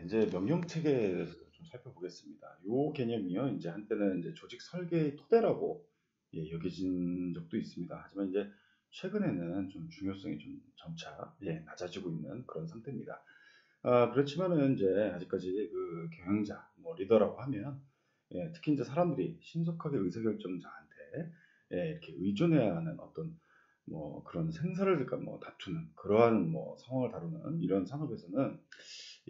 이제 명령 체계에 대해서 좀 살펴보겠습니다. 요 개념이요. 이제 한때는 이제 조직 설계의 토대라고 여겨진 적도 있습니다. 하지만 이제 최근에는 좀 중요성이 좀 점차 낮아지고 있는 그런 상태입니다. 그렇지만은 이제 아직까지 그 경영자, 뭐 리더라고 하면 특히 이제 사람들이 신속하게 의사결정자한테 이렇게 의존해야 하는 어떤 뭐 그런 생사를 그러니까 뭐 다투는 그러한 뭐 상황을 다루는 이런 산업에서는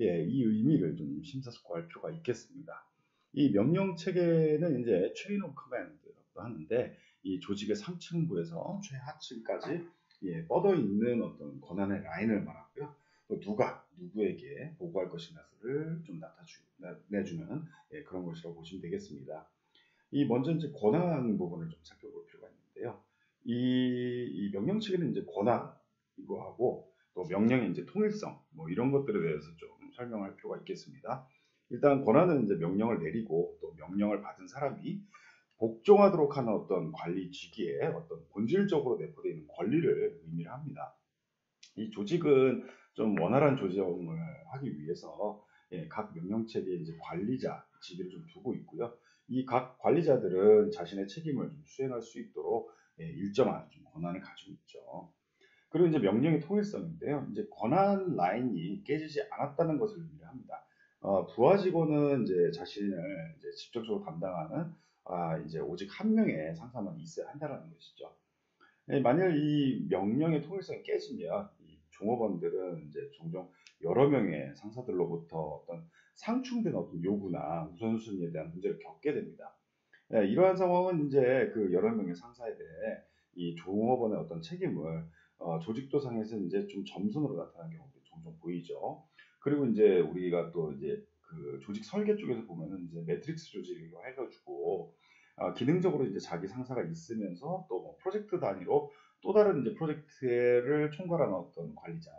이 의미를 좀 심사숙고할 필요가 있겠습니다. 이 명령 체계는 이제 체인 오브 커맨드라고 하는데 이 조직의 상층부에서 최하층까지 뻗어 있는 어떤 권한의 라인을 말하고요. 또 누가 누구에게 보고할 것인가를 좀 내주는 그런 것이라고 보시면 되겠습니다. 이 먼저 이제 권한 부분을 좀 살펴볼 필요가 있는데요. 이 명령 체계는 이제 권한 이거하고 또 명령의 이제 통일성 뭐 이런 것들에 대해서 좀 설명할 필요가 있겠습니다. 일단 권한은 이제 명령을 내리고 또 명령을 받은 사람이 복종하도록 하는 어떤 관리 직위에 어떤 본질적으로 내포되어 있는 권리를 의미를 합니다. 이 조직은 좀 원활한 조정을 하기 위해서 각 명령체계에 이제 관리자 직위를 좀 두고 있고요. 이 각 관리자들은 자신의 책임을 좀 수행할 수 있도록 일정한 좀 권한을 가지고 있죠. 그리고 이제 명령의 통일성인데요. 이제 권한 라인이 깨지지 않았다는 것을 의미합니다. 부하 직원은 이제 자신을 이제 직접적으로 담당하는 이제 오직 한 명의 상사만 있어야 한다는 것이죠. 만일 이 명령의 통일성이 깨지면 이 종업원들은 이제 종종 여러 명의 상사들로부터 어떤 상충된 어떤 요구나 우선순위에 대한 문제를 겪게 됩니다. 이러한 상황은 이제 그 여러 명의 상사에 대해 이 종업원의 어떤 책임을 조직도상에서 이제 좀 점선으로 나타나는 경우도 종종 보이죠. 그리고 이제 우리가 또 이제 그 조직 설계 쪽에서 보면은 이제 매트릭스 조직이라고 해가지고 기능적으로 이제 자기 상사가 있으면서 또뭐 프로젝트 단위로 또 다른 이제 프로젝트를 총괄하는 어떤 관리자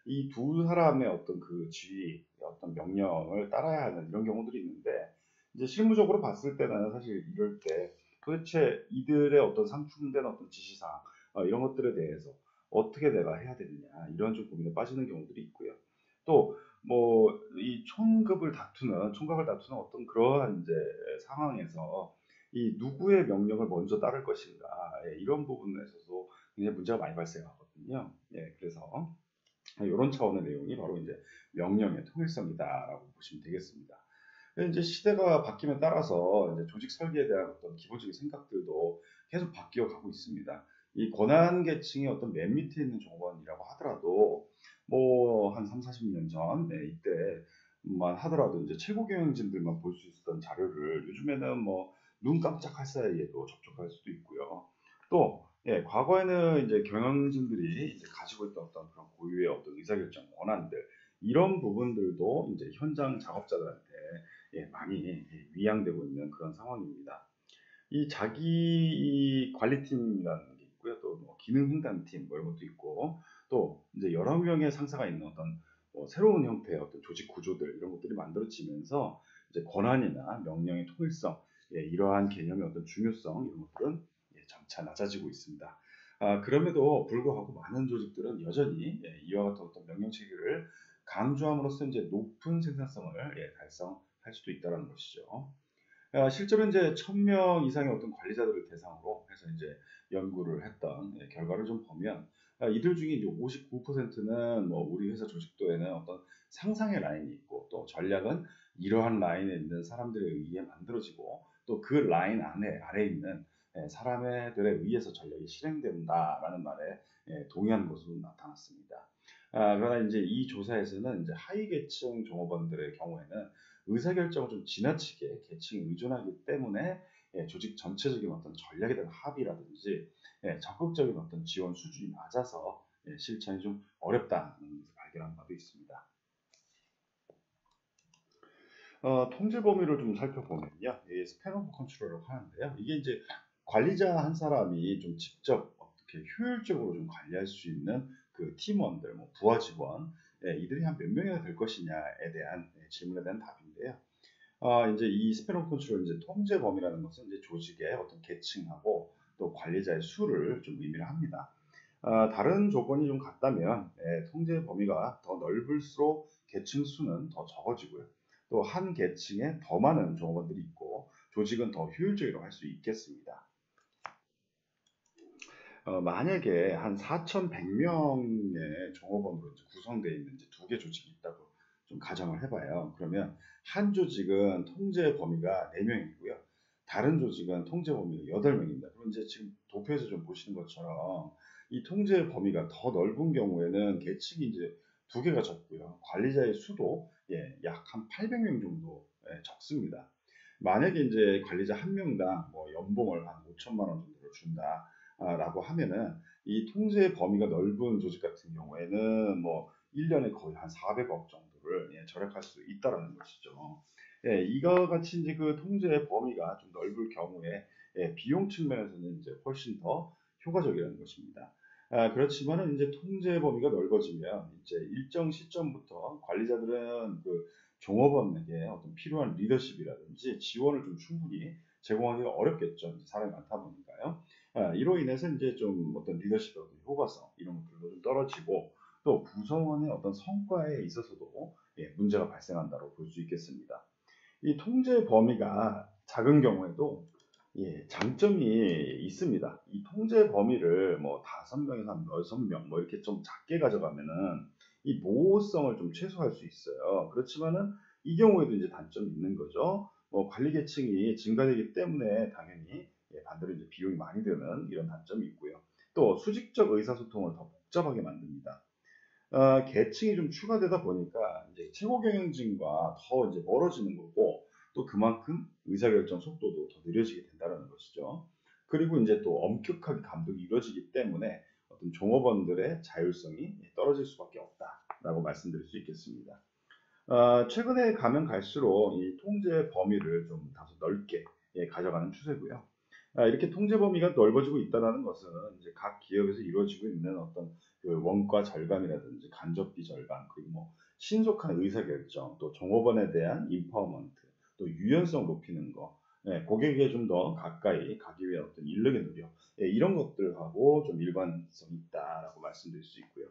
이 두 사람의 어떤 그 지휘 어떤 명령을 따라야 하는 이런 경우들이 있는데 이제 실무적으로 봤을 때는 사실 이럴 때 도대체 이들의 어떤 상충된 어떤 지시사항 이런 것들에 대해서 어떻게 내가 해야 되느냐 이런 좀 고민에 빠지는 경우들이 있고요. 또 뭐 이 총각을 다투는 어떤 그러한 이제 상황에서 이 누구의 명령을 먼저 따를 것인가 이런 부분에 있어서 굉장히 문제가 많이 발생하거든요. 그래서 이런 차원의 내용이 바로 이제 명령의 통일성이다라고 보시면 되겠습니다. 이제 시대가 바뀜에 따라서 이제 조직 설계에 대한 어떤 기본적인 생각들도 계속 바뀌어 가고 있습니다. 이 권한 계층이 어떤 맨 밑에 있는 종업원이라고 하더라도 뭐 한 3, 40년 전 이때만 하더라도 이제 최고 경영진들만 볼 수 있었던 자료를 요즘에는 뭐 눈 깜짝할 사이에도 접촉할 수도 있고요. 또 과거에는 이제 경영진들이 이제 가지고 있던 어떤 그런 고유의 어떤 의사결정 권한들 이런 부분들도 이제 현장 작업자들한테 많이 위양되고 있는 그런 상황입니다. 이 자기 관리팀이라는 게 있고요. 또뭐 기능 횡단팀 뭐 이런 것도 있고 또 이제 여러 명의 상사가 있는 어떤 뭐 새로운 형태의 어떤 조직 구조들 이런 것들이 만들어지면서 이제 권한이나 명령의 통일성 이러한 개념의 어떤 중요성 이런 것들은 점차 낮아지고 있습니다. 그럼에도 불구하고 많은 조직들은 여전히 이와 같은 어떤 명령 체계를 강조함으로써 이제 높은 생산성을 달성할 수도 있다는 것이죠. 실제로 이제 1000명 이상의 어떤 관리자들을 대상으로 해서 이제 연구를 했던 결과를 좀 보면 이들 중에 이제 59%는 뭐 우리 회사 조직도에는 어떤 상상의 라인이 있고 또 전략은 이러한 라인에 있는 사람들에 의해 만들어지고 또 그 라인 아래 있는 사람들에 의해서 전략이 실행된다라는 말에 동의하는 것으로 나타났습니다. 그러나 이제 이 조사에서는 이제 하위 계층 종업원들의 경우에는 의사결정을 좀 지나치게 계층에 의존하기 때문에 조직 전체적인 어떤 전략에 대한 합의라든지 적극적인 어떤 지원 수준이 낮아서 실천이 좀 어렵다는 것을 발견한 바도 있습니다. 통제 범위를 좀 살펴보면요. 스팬 오브 컨트롤이라고 하는데요. 이게 이제 관리자 한 사람이 좀 직접 어떻게 효율적으로 좀 관리할 수 있는 그 팀원들, 뭐 부하 직원, 이들이 한 몇 명이나 될 것이냐에 대한 질문에 대한 답인데요. 이제 이 스팬 오브 컨트롤 이제 통제 범위라는 것은 이제 조직의 어떤 계층하고 또 관리자의 수를 좀 의미를 합니다. 다른 조건이 좀 같다면 통제 범위가 더 넓을수록 계층 수는 더 적어지고요. 또 한 계층에 더 많은 종업원들이 있고 조직은 더 효율적으로 할 수 있겠습니다. 만약에 한 4,100명의 종업원으로 이제 구성되어 있는 이제 두 개 조직이 있다고 좀 가정을 해봐요. 그러면 한 조직은 통제 범위가 4명이고요. 다른 조직은 통제 범위가 8명입니다. 그럼 이제 지금 도표에서 좀 보시는 것처럼 이 통제 범위가 더 넓은 경우에는 계층이 이제 두 개가 적고요. 관리자의 수도 약 한 800명 정도 적습니다. 만약에 이제 관리자 한 명당 뭐 연봉을 한 5천만 원 정도를 준다. 라고 하면은 이 통제 범위가 넓은 조직 같은 경우에는 뭐 1년에 거의 한 400억 정도를 절약할 수 있다라는 것이죠. 이거 같이 이제 그 통제 범위가 좀 넓을 경우에 비용 측면에서는 이제 훨씬 더 효과적이라는 것입니다. 그렇지만은 이제 통제 범위가 넓어지면 이제 일정 시점부터 관리자들은 그 종업원에게 어떤 필요한 리더십이라든지 지원을 좀 충분히 제공하기가 어렵겠죠. 이제 사람이 많다 보니까요. 이로 인해서 이제 좀 어떤 리더십의 어떤 효과성 이런 것들도 좀 떨어지고 또 구성원의 어떤 성과에 있어서도 문제가 발생한다고 볼 수 있겠습니다. 이 통제 범위가 작은 경우에도 장점이 있습니다. 이 통제 범위를 뭐 5명에서 한 6명 뭐 이렇게 좀 작게 가져가면은 이 모호성을 좀 최소화할 수 있어요. 그렇지만은 이 경우에도 이제 단점이 있는 거죠. 관리 계층이 증가되기 때문에 당연히 반대로 이제 비용이 많이 드는 이런 단점이 있고요. 또 수직적 의사소통을 더 복잡하게 만듭니다. 계층이 좀 추가되다 보니까 이제 최고 경영진과 더 이제 멀어지는 거고 또 그만큼 의사결정 속도도 더 느려지게 된다는 것이죠. 그리고 이제 또 엄격하게 감독이 이루어지기 때문에 어떤 종업원들의 자율성이 떨어질 수밖에 없다라고 말씀드릴 수 있겠습니다. 최근에 가면 갈수록 이 통제 범위를 좀 다소 넓게 가져가는 추세고요. 이렇게 통제 범위가 넓어지고 있다는 것은 이제 각 기업에서 이루어지고 있는 어떤 그 원가 절감이라든지 간접비 절감 그리고 뭐 신속한 의사결정 또 종업원에 대한 인파워먼트 또 유연성 높이는 거 고객에게 좀 더 가까이 가기 위한 어떤 인력의 노력 이런 것들하고 좀 일관성이 있다라고 말씀드릴 수 있고요.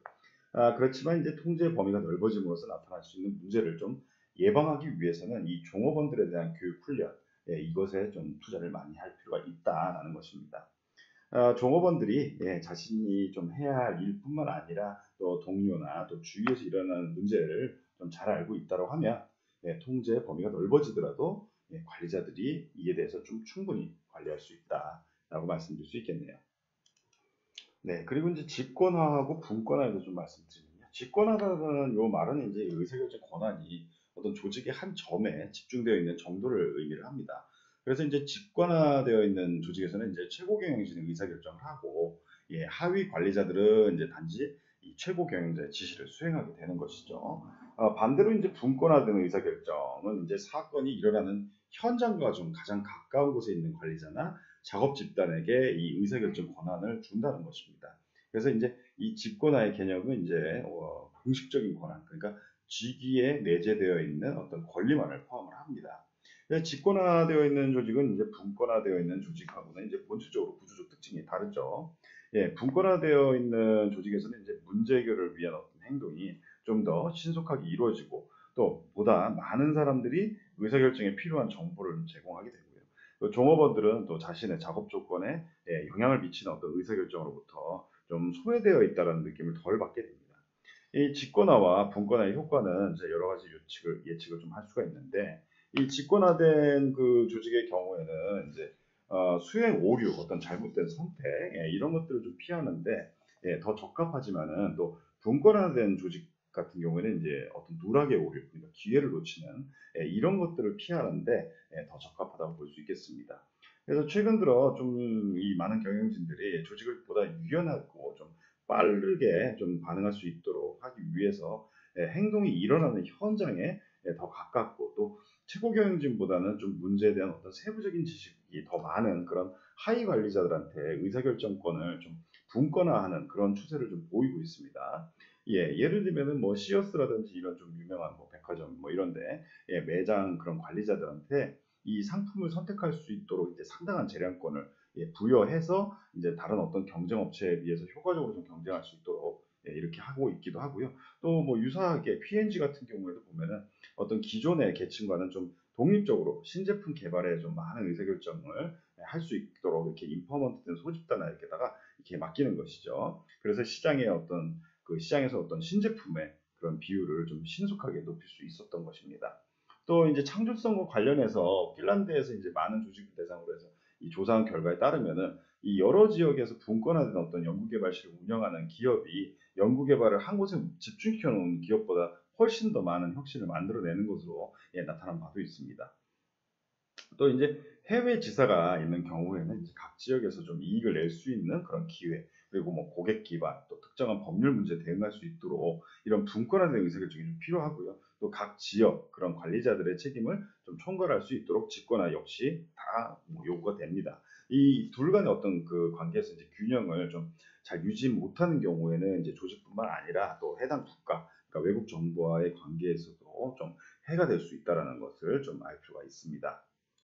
그렇지만 이제 통제 범위가 넓어짐으로써 나타날 수 있는 문제를 좀 예방하기 위해서는 이 종업원들에 대한 교육 훈련 이것에 좀 투자를 많이 할 필요가 있다라는 것입니다. 종업원들이 자신이 좀 해야 할 일뿐만 아니라 또 동료나 또 주위에서 일어나는 문제를 좀 잘 알고 있다고 하면 통제 범위가 넓어지더라도 관리자들이 이에 대해서 좀 충분히 관리할 수 있다라고 말씀드릴 수 있겠네요. 네, 그리고 이제 집권화하고 분권화에 대해서 좀 말씀드리면요. 집권화라는 요 말은 이제 의사결정 권한이 어떤 조직의 한 점에 집중되어 있는 정도를 의미를 합니다. 그래서 이제 집권화되어 있는 조직에서는 이제 최고 경영진이 의사결정을 하고, 하위 관리자들은 이제 단지 이 최고 경영자의 지시를 수행하게 되는 것이죠. 반대로 이제 분권화된 의사결정은 이제 사건이 일어나는 현장과 좀 가장 가까운 곳에 있는 관리자나 작업 집단에게 이 의사결정 권한을 준다는 것입니다. 그래서 이제 이 집권화의 개념은 이제 공식적인 권한, 그러니까 직위에 내재되어 있는 어떤 권리만을 포함을 합니다. 집권화되어 있는 조직은 이제 분권화되어 있는 조직하고는 이제 본질적으로 구조적 특징이 다르죠. 분권화되어 있는 조직에서는 이제 문제 해결을 위한 어떤 행동이 좀 더 신속하게 이루어지고 또 보다 많은 사람들이 의사결정에 필요한 정보를 제공하게 되고요. 또 종업원들은 또 자신의 작업 조건에 영향을 미치는 어떤 의사결정으로부터 좀 소외되어 있다는 느낌을 덜 받게 됩니다. 이 직권화와 분권화의 효과는 이제 여러 가지 예측을 좀 할 수가 있는데 이 직권화된 그 조직의 경우에는 이제 수행 오류, 어떤 잘못된 선택 이런 것들을 좀 피하는데 더 적합하지만은 또 분권화된 조직 같은 경우에는 이제 어떤 누락의 오류, 그러니까 기회를 놓치는 이런 것들을 피하는데 더 적합하다고 볼 수 있겠습니다. 그래서 최근 들어 좀 이 많은 경영진들이 조직을 보다 유연하고 좀 빠르게 좀 반응할 수 있도록 하기 위해서 행동이 일어나는 현장에 더 가깝고 또 최고 경영진보다는 좀 문제에 대한 어떤 세부적인 지식이 더 많은 그런 하위 관리자들한테 의사결정권을 좀 분권화하는 그런 추세를 좀 보이고 있습니다. 예를 들면은 뭐 시어스라든지 이런 좀 유명한 뭐 백화점 뭐 이런데 매장 그런 관리자들한테 이 상품을 선택할 수 있도록 이제 상당한 재량권을 부여해서 이제 다른 어떤 경쟁 업체에 비해서 효과적으로 좀 경쟁할 수 있도록 예, 이렇게 하고 있기도 하고요. 또 뭐 유사하게 P&G 같은 경우에도 보면은 어떤 기존의 계층과는 좀 독립적으로 신제품 개발에 좀 많은 의사결정을 할 수 있도록 이렇게 인퍼먼트된 소집단에게다가 이렇게 맡기는 것이죠. 그래서 시장의 어떤 그 시장에서 어떤 신제품의 그런 비율을 좀 신속하게 높일 수 있었던 것입니다. 또 이제 창조성과 관련해서 핀란드에서 이제 많은 조직을 대상으로 해서 이 조사한 결과에 따르면은 이 여러 지역에서 분권화된 어떤 연구개발실을 운영하는 기업이 연구개발을 한 곳에 집중시켜 놓은 기업보다 훨씬 더 많은 혁신을 만들어내는 것으로 예, 나타난 바도 있습니다. 또 이제 해외 지사가 있는 경우에는 이제 각 지역에서 좀 이익을 낼 수 있는 그런 기회, 그리고 뭐 고객 기반, 또 특정한 법률 문제에 대응할 수 있도록 이런 분권화된 의사결정이 좀 필요하고요. 또 각 지역 그런 관리자들의 책임을 좀 총괄할 수 있도록 집권화 역시 다뭐 요구가 됩니다. 이 둘 간의 어떤 그 관계에서 이제 균형을 좀 잘 유지 못하는 경우에는 이제 조직뿐만 아니라 또 해당 국가, 그러니까 외국 정부와의 관계에서도 좀 해가 될 수 있다라는 것을 좀 알 필요가 있습니다.